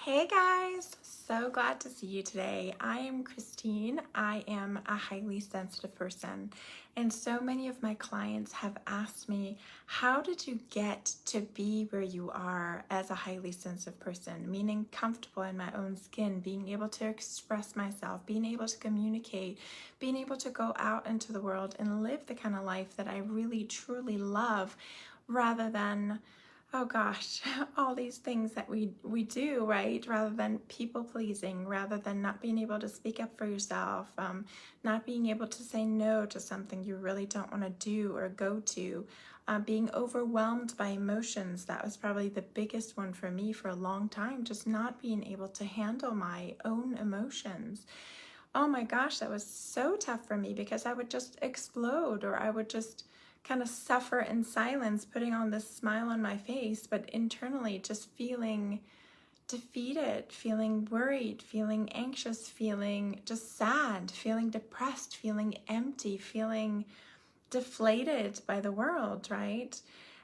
Hey guys, so glad to see you today. I am Christine. I am a highly sensitive person, and so many of my clients have asked me, how did you get to be where you are as a highly sensitive person, meaning comfortable in my own skin, being able to express myself, being able to communicate, being able to go out into the world and live the kind of life that I really truly love, rather than, oh gosh, all these things that we do, right? Rather than people pleasing, rather than not being able to speak up for yourself, not being able to say no to something you really don't want to do or go to, being overwhelmed by emotions. That was probably the biggest one for me for a long time, just not being able to handle my own emotions. Oh my gosh, that was so tough for me because I would just explode, or I would just kind of suffer in silence, putting on this smile on my face, but internally just feeling defeated, feeling worried, feeling anxious, feeling just sad, feeling depressed, feeling empty, feeling deflated by the world, right?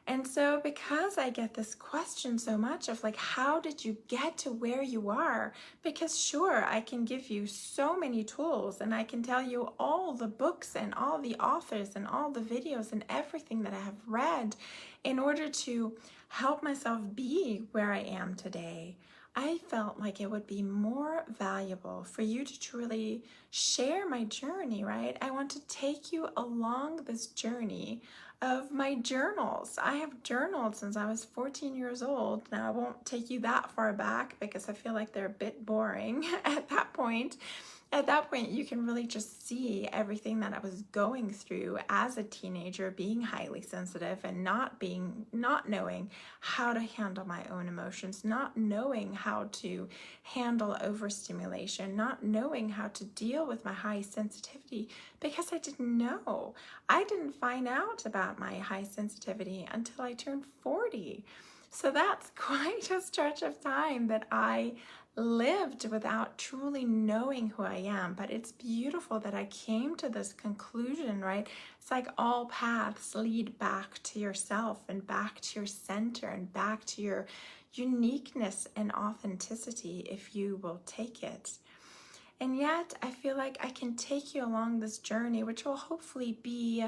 And so because I get this question so much of like, how did you get to where you are? Because sure, I can give you so many tools and I can tell you all the books and all the authors and all the videos and everything that I have read in order to help myself be where I am today. I felt like it would be more valuable for you to truly share my journey, right? I want to take you along this journey of my journals. I have journaled since I was 14 years old. Now, I won't take you that far back because I feel like they're a bit boring at that point. At that point, you can really just see everything that I was going through as a teenager, being highly sensitive and not knowing how to handle my own emotions, not knowing how to handle overstimulation, not knowing how to deal with my high sensitivity because I didn't know. I didn't find out about my high sensitivity until I turned 40. So that's quite a stretch of time that I lived without truly knowing who I am. But it's beautiful that I came to this conclusion, right? It's like all paths lead back to yourself and back to your center and back to your uniqueness and authenticity if you will take it. And yet I feel like I can take you along this journey, which will hopefully be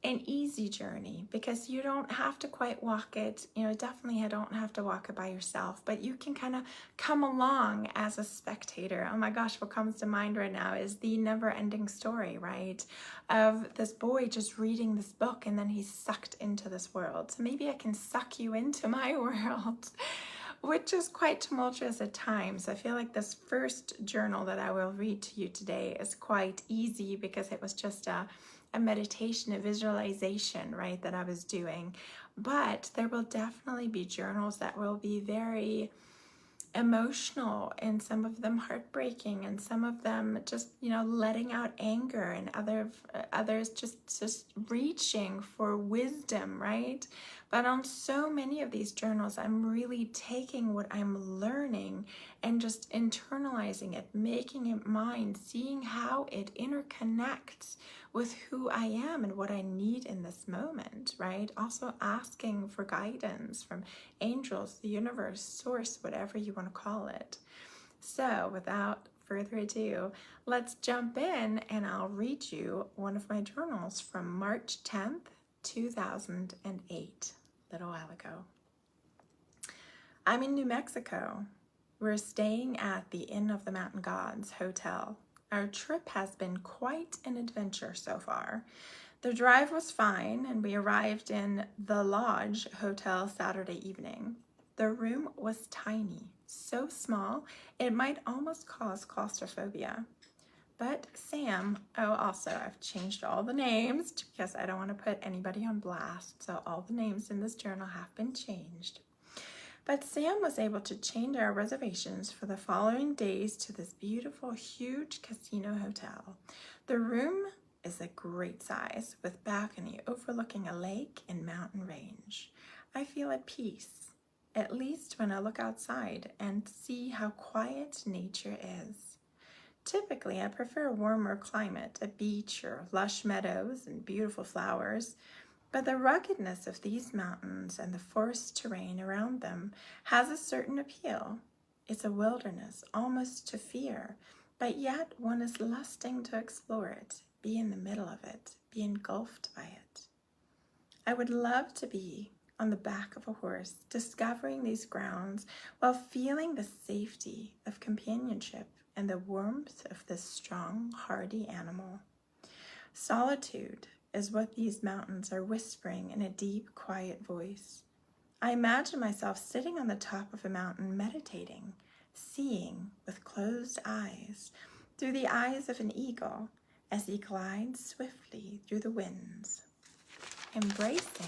an easy journey, because you don't have to quite walk it. Definitely I don't have to walk it by yourself, but you can kind of come along as a spectator. Oh my gosh, what comes to mind right now is the never-ending story, right? Of this boy just reading this book and then he's sucked into this world. So maybe I can suck you into my world, which is quite tumultuous at times. I feel like this first journal that I will read to you today is quite easy because it was just a meditation, a visualization, right, that I was doing. But there will definitely be journals that will be very emotional, and some of them heartbreaking, and some of them just letting out anger, and others just reaching for wisdom, right? But on so many of these journals, I'm really taking what I'm learning and just internalizing it, making it mine, seeing how it interconnects with who I am and what I need in this moment, right? Also asking for guidance from angels, the universe, source, whatever you want to call it. So without further ado, let's jump in and I'll read you one of my journals from March 10th, 2008, a little while ago. I'm in New Mexico. We're staying at the Inn of the Mountain Gods Hotel. Our trip has been quite an adventure so far. The drive was fine, and we arrived in the Lodge Hotel Saturday evening. The room was tiny, so small it might almost cause claustrophobia. But Sam, also I've changed all the names because I don't want to put anybody on blast, so all the names in this journal have been changed. But Sam was able to change our reservations for the following days to this beautiful, huge casino hotel. The room is a great size with balcony overlooking a lake and mountain range. I feel at peace, at least when I look outside and see how quiet nature is. Typically, I prefer a warmer climate, a beach or lush meadows and beautiful flowers. But the ruggedness of these mountains and the forest terrain around them has a certain appeal. It's a wilderness, almost to fear, but yet one is lusting to explore it, be in the middle of it, be engulfed by it. I would love to be on the back of a horse, discovering these grounds while feeling the safety of companionship and the warmth of this strong, hardy animal. Solitude is what these mountains are whispering in a deep, quiet voice. I imagine myself sitting on the top of a mountain meditating, seeing with closed eyes, through the eyes of an eagle as he glides swiftly through the winds, embracing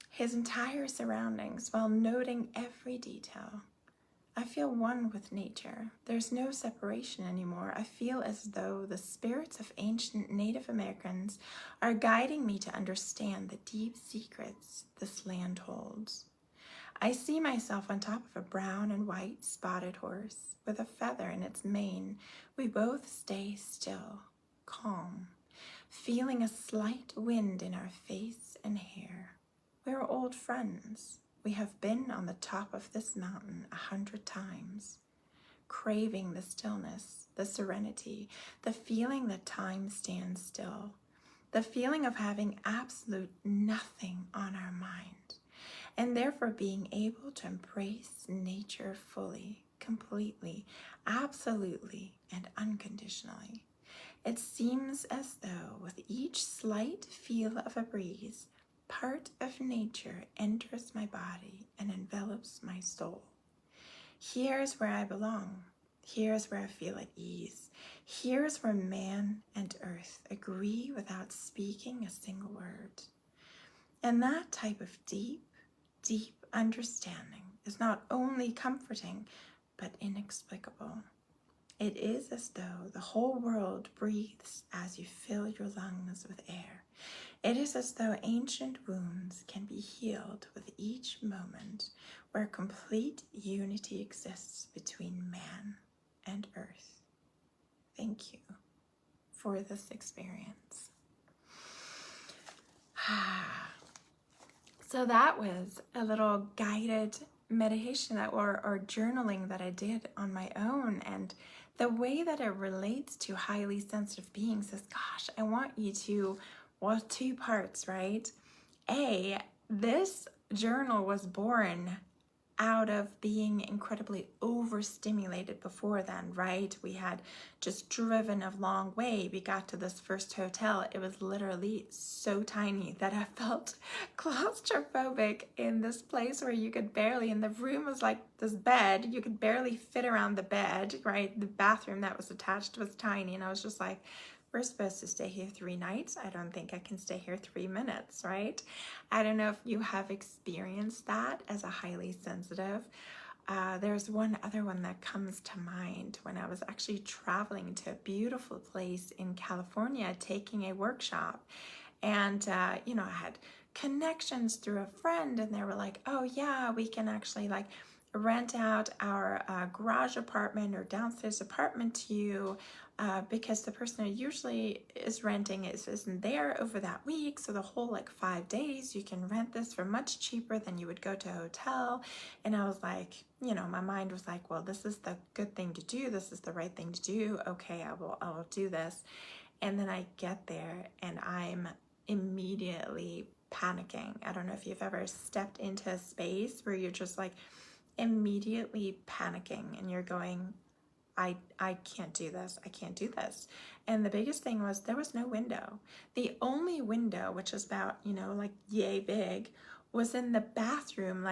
his entire surroundings while noting every detail. I feel one with nature. There's no separation anymore. I feel as though the spirits of ancient Native Americans are guiding me to understand the deep secrets this land holds. I see myself on top of a brown and white spotted horse with a feather in its mane. We both stay still, calm, feeling a slight wind in our face and hair. We're old friends. We have been on the top of this mountain 100 times, craving the stillness, the serenity, the feeling that time stands still, the feeling of having absolute nothing on our mind, and therefore being able to embrace nature fully, completely, absolutely, and unconditionally. It seems as though with each slight feel of a breeze, part of nature enters my body and envelops my soul. Here's where I belong. Here's where I feel at ease. Here's where man and earth agree without speaking a single word. And that type of deep, deep understanding is not only comforting, but inexplicable. It is as though the whole world breathes as you fill your lungs with air. It is as though ancient wounds can be healed with each moment, where complete unity exists between man and earth. Thank you for this experience. So that was a little guided meditation or journaling that I did on my own, and the way that it relates to highly sensitive beings is, gosh, I want you to, well, two parts, right? This journal was born out of being incredibly overstimulated before then, right? We had just driven a long way. We got to this first hotel. It was literally so tiny that I felt claustrophobic in this place where you could barely, and the room was like this bed, you could barely fit around the bed, right? The bathroom that was attached was tiny, and I was just like, we're supposed to stay here 3 nights. I don't think I can stay here 3 minutes, right? I don't know if you have experienced that as a highly sensitive. There's one other one that comes to mind when I was actually traveling to a beautiful place in California, taking a workshop. And, I had connections through a friend, and they were like, oh yeah, we can actually like rent out our garage apartment or downstairs apartment to you, because the person who usually is renting isn't there over that week. So the whole 5 days you can rent this for much cheaper than you would go to a hotel. And I was like, my mind was like, well, this is the good thing to do. This is the right thing to do. Okay, I will do this. And then I get there and I'm immediately panicking. I don't know if you've ever stepped into a space where you're just like immediately panicking and you're going, I can't do this. I can't do this. And the biggest thing was there was no window. The only window, which is about, yay big, was in the bathroom,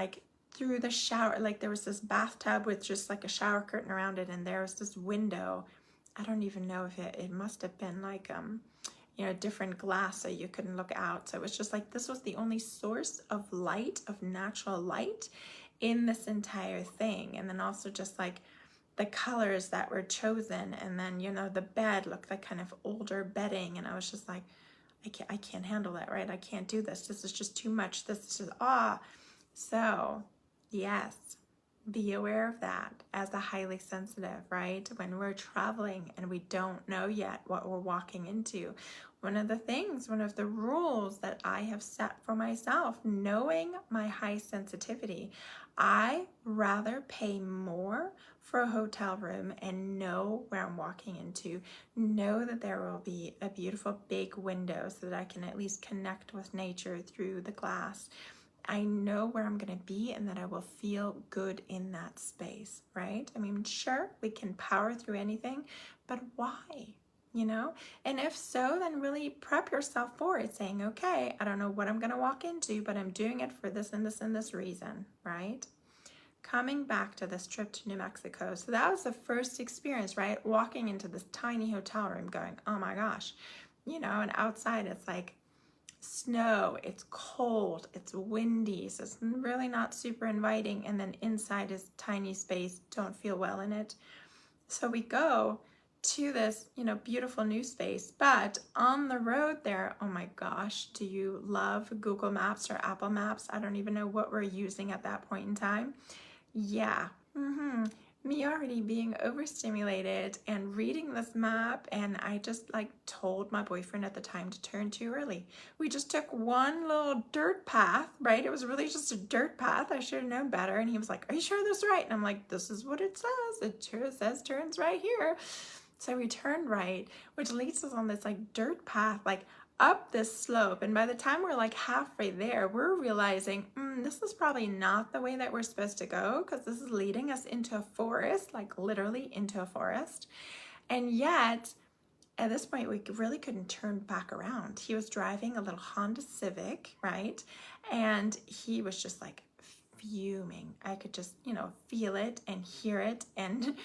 through the shower. There was this bathtub with just a shower curtain around it, and there was this window. I don't even know if it must have been different glass so you couldn't look out. So it was just this was the only source of light, of natural light in this entire thing. And then also just the colors that were chosen, and then the bed looked like kind of older bedding, and I was just like, I can't handle it, right? I can't do this. This is just too much. This is just So yes, be aware of that as a highly sensitive, right? When we're traveling and we don't know yet what we're walking into, one of the rules that I have set for myself, knowing my high sensitivity, I rather pay more for a hotel room and know where I'm walking into, know that there will be a beautiful big window so that I can at least connect with nature through the glass. I know where I'm going to be and that I will feel good in that space, right? I mean, sure, we can power through anything, but why? You know? And if so, then really prep yourself for it, saying, okay, I don't know what I'm going to walk into, but I'm doing it for this and this and this reason, right? Coming back to this trip to New Mexico. So that was the first experience, right? Walking into this tiny hotel room going, oh my gosh, you know, and outside it's like snow, it's cold, it's windy, so it's really not super inviting. And then inside is tiny space, don't feel well in it. So we go to this, you know, beautiful new space, but on the road there, oh my gosh, do you love Google Maps or Apple Maps? I don't even know what we're using at that point in time. Yeah, me already being overstimulated and reading this map, and I just like told my boyfriend at the time to turn too early. We just took one little dirt path, right? It was really just a dirt path. I should have known better. And he was like, are you sure this is right? And I'm like, this is what it says. It sure says turns right here. So we turned right, which leads us on this like dirt path, like up this slope. And by the time we're like halfway there, we're realizing this is probably not the way that we're supposed to go, because this is leading us into a forest, like literally into a forest. And yet at this point, we really couldn't turn back around. He was driving a little Honda Civic, right? And he was just like fuming. I could just, you know, feel it and hear it. And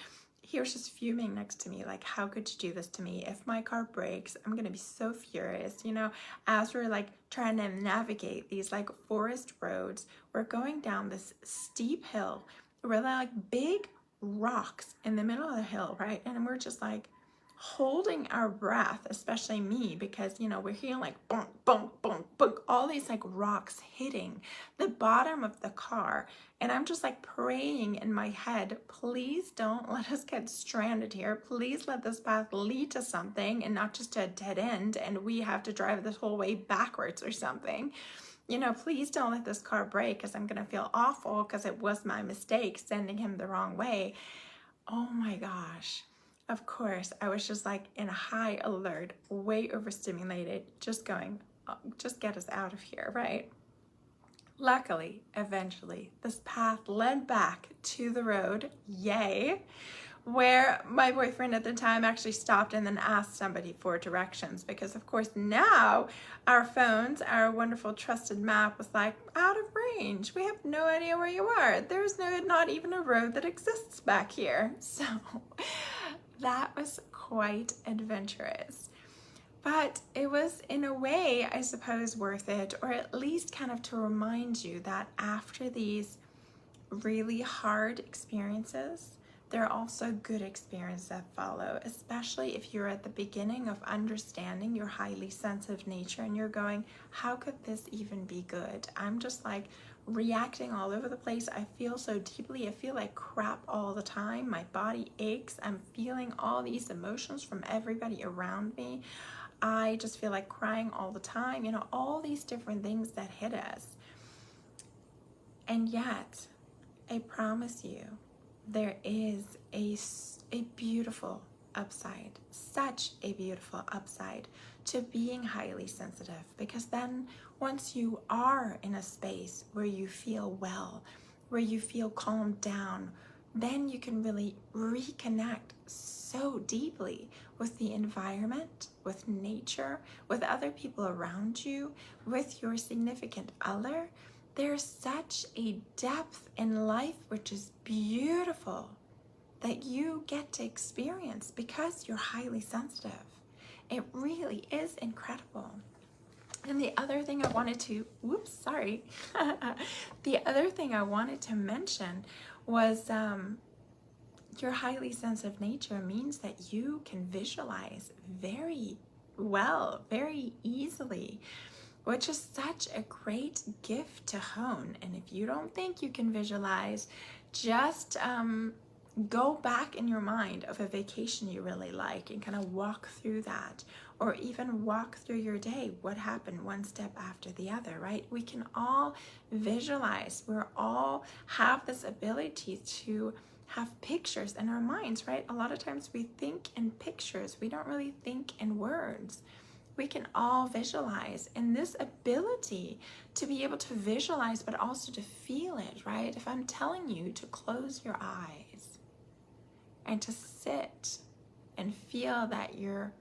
he was just fuming next to me, like, how could you do this to me? If my car breaks, I'm gonna be so furious. You know, as we're like trying to navigate these like forest roads, we're going down this steep hill where there are like big rocks in the middle of the hill, right? And we're just like holding our breath, especially me, because, you know, we're hearing like bunk, bunk, bunk, bunk, all these like rocks hitting the bottom of the car. And I'm just like praying in my head, please don't let us get stranded here. Please let this path lead to something and not just to a dead end and we have to drive this whole way backwards or something. You know, please don't let this car break, because I'm going to feel awful because it was my mistake sending him the wrong way. Oh my gosh. Of course, I was just like in high alert, way overstimulated, just going, oh, just get us out of here, right? Luckily, eventually, this path led back to the road, yay, where my boyfriend at the time actually stopped and then asked somebody for directions, because of course now our phones, our wonderful trusted map was like out of range. We have no idea where you are. There's not even a road that exists back here. So that was quite adventurous. But it was, in a way, I suppose, worth it, or at least kind of to remind you that after these really hard experiences, there are also good experiences that follow, especially if you're at the beginning of understanding your highly sensitive nature and you're going, how could this even be good? I'm just like reacting all over the place. I feel so deeply. I feel like crap all the time. My body aches. I'm feeling all these emotions from everybody around me. I just feel like crying all the time, you know, all these different things that hit us. And yet, I promise you, there is a beautiful upside, such a beautiful upside to being highly sensitive, because then once you are in a space where you feel well, where you feel calmed down, then you can really reconnect so deeply with the environment, with nature, with other people around you, with your significant other. There's such a depth in life which is beautiful that you get to experience because you're highly sensitive. It really is incredible. And the other thing I wanted to, the other thing I wanted to mention was your highly sensitive nature means that you can visualize very well, very easily, which is such a great gift to hone. And if you don't think you can visualize, just go back in your mind of a vacation you really like and kind of walk through that. or even walk through your day. What happened one step after the other, right? We can all visualize. We all have this ability to have pictures in our minds, right? A lot of times we think in pictures. We don't really think in words. We can all visualize, and this ability to be able to visualize but also to feel it, right? If I'm telling you to close your eyes and to sit and feel that your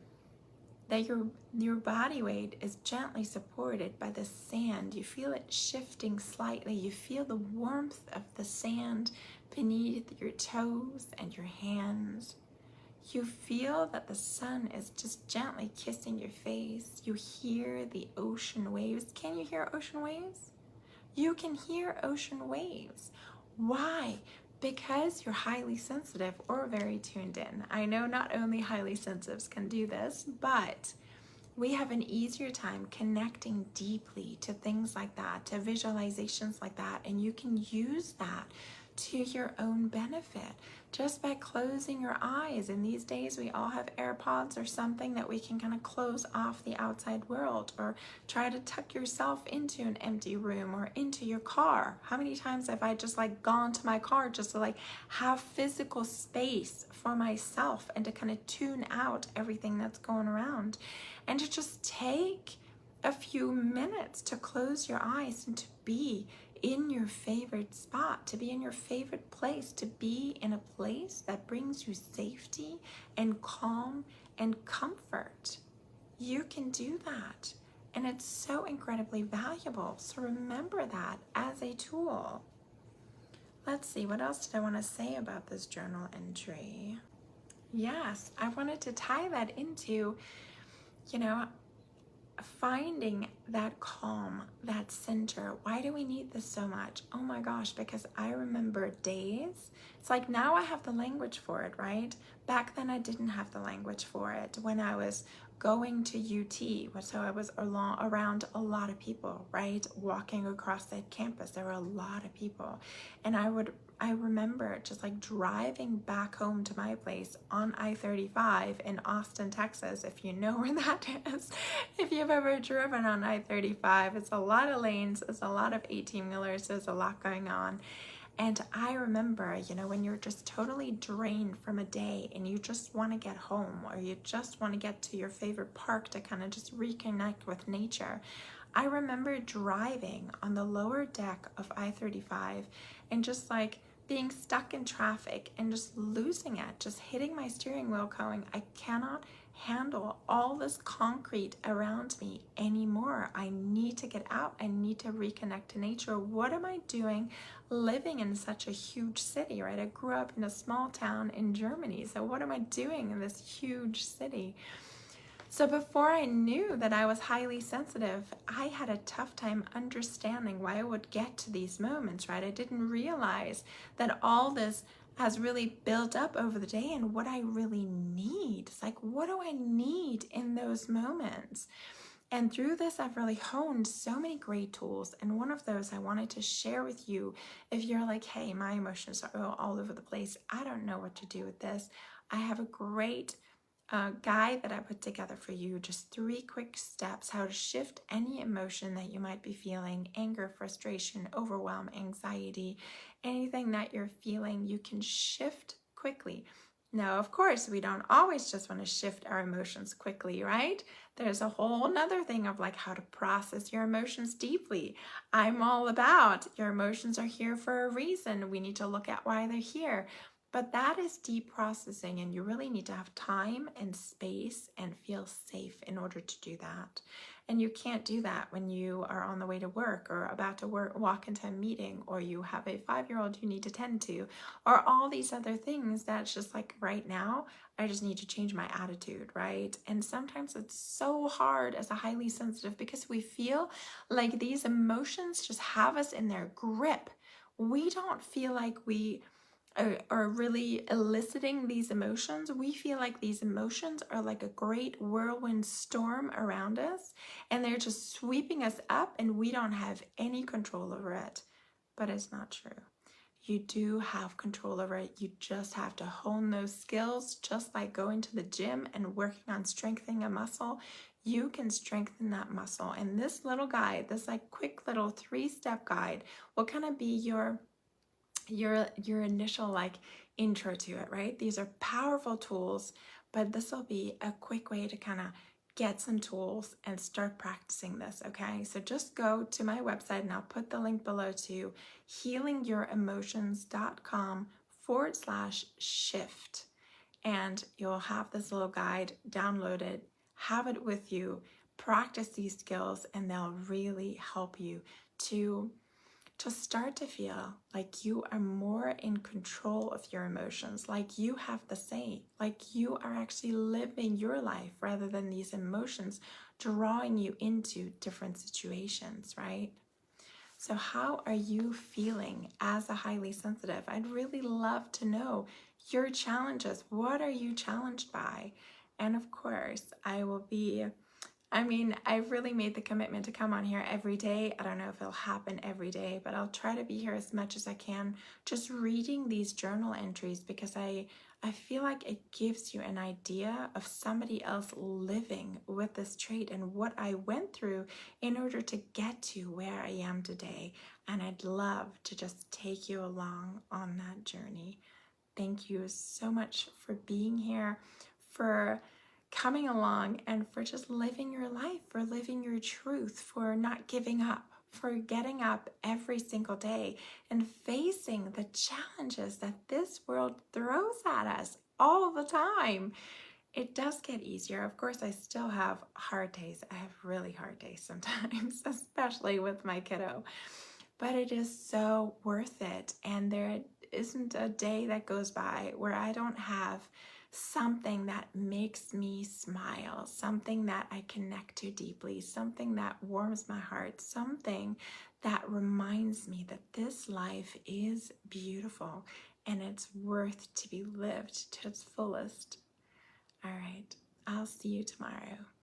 body weight is gently supported by the sand, you feel it shifting slightly, you feel the warmth of the sand beneath your toes and your hands. You feel that the sun is just gently kissing your face. You hear the ocean waves. Can you hear ocean waves? You can hear ocean waves. Why? Because you're highly sensitive or very tuned in. I know not only highly sensitives can do this, but we have an easier time connecting deeply to things like that, to visualizations like that, and you can use that to your own benefit just by closing your eyes. And these days we all have AirPods or something that we can kind of close off the outside world, or try to tuck yourself into an empty room or into your car. How many times have I just like gone to my car just to like have physical space for myself and to kind of tune out everything that's going around, and to just take a few minutes to close your eyes and to be in your favorite spot, to be in your favorite place, to be in a place that brings you safety and calm and comfort. You can do that, and it's so incredibly valuable. So remember that as a tool. Let's see, what else did I want to say about this journal entry? Yes, I wanted to tie that into, finding that calm, that center. Why do we need this so much? Oh my gosh, because I remember days. It's like now I have the language for it, right? Back then I didn't have the language for it when I was going to UT. So I was around a lot of people, right? Walking across that campus, there were a lot of people. And I remember just like driving back home to my place on I-35 in Austin, Texas, if you know where that is. If you've ever driven on I-35, it's a lot of lanes, it's a lot of 18-wheelers, there's a lot going on. And I remember, when you're just totally drained from a day and you just want to get home, or you just want to get to your favorite park to kind of just reconnect with nature. I remember driving on the lower deck of I-35 and just like being stuck in traffic and just losing it, just hitting my steering wheel going, I cannot handle all this concrete around me anymore. I need to get out. I need to reconnect to nature. What am I doing living in such a huge city, right? I grew up in a small town in Germany. So what am I doing in this huge city? So before I knew that I was highly sensitive, I had a tough time understanding why I would get to these moments, right? I didn't realize that all this has really built up over the day and what I really need. It's like, what do I need in those moments? And through this, I've really honed so many great tools. And one of those I wanted to share with you. If you're like, hey, my emotions are all over the place, I don't know what to do with this, I have a great guide that I put together for you, just 3 quick steps how to shift any emotion that you might be feeling: anger, frustration, overwhelm, anxiety, anything that you're feeling, you can shift quickly. Now, of course, we don't always just want to shift our emotions quickly, right? There's a whole nother thing of like how to process your emotions deeply. I'm all about your emotions are here for a reason. We need to look at why they're here. But that is deep processing, and you really need to have time and space and feel safe in order to do that. And you can't do that when you are on the way to work or about to walk into a meeting, or you have a 5-year-old you need to tend to, or all these other things that's just like, right now, I just need to change my attitude, right? And sometimes it's so hard as a highly sensitive because we feel like these emotions just have us in their grip. We don't feel like we are really eliciting these emotions. We feel like these emotions are like a great whirlwind storm around us, and they're just sweeping us up, and we don't have any control over it. But it's not true. You do have control over it. You just have to hone those skills, just like going to the gym and working on strengthening a muscle. You can strengthen that muscle. And this little guide, this like quick little 3-step guide will kind of be your initial like intro to it, right? These are powerful tools, but this will be a quick way to kind of get some tools and start practicing this, okay? So just go to my website and I'll put the link below to healingyouremotions.com/shift. And you'll have this little guide downloaded, have it with you, practice these skills, and they'll really help you to start to feel like you are more in control of your emotions, like you have the say, like you are actually living your life rather than these emotions drawing you into different situations, right? So how are you feeling as a highly sensitive? I'd really love to know your challenges. What are you challenged by? And of course, I've really made the commitment to come on here every day. I don't know if it'll happen every day, but I'll try to be here as much as I can, just reading these journal entries, because I feel like it gives you an idea of somebody else living with this trait and what I went through in order to get to where I am today. And I'd love to just take you along on that journey. Thank you so much for being here, for coming along, and for just living your life, for living your truth, for not giving up, for getting up every single day and facing the challenges that this world throws at us all the time. It does get easier. Of course, I still have hard days. I have really hard days sometimes, especially with my kiddo. But it is so worth it. And there isn't a day that goes by where I don't have something that makes me smile, something that I connect to deeply, something that warms my heart, something that reminds me that this life is beautiful and it's worth to be lived to its fullest. All right, I'll see you tomorrow.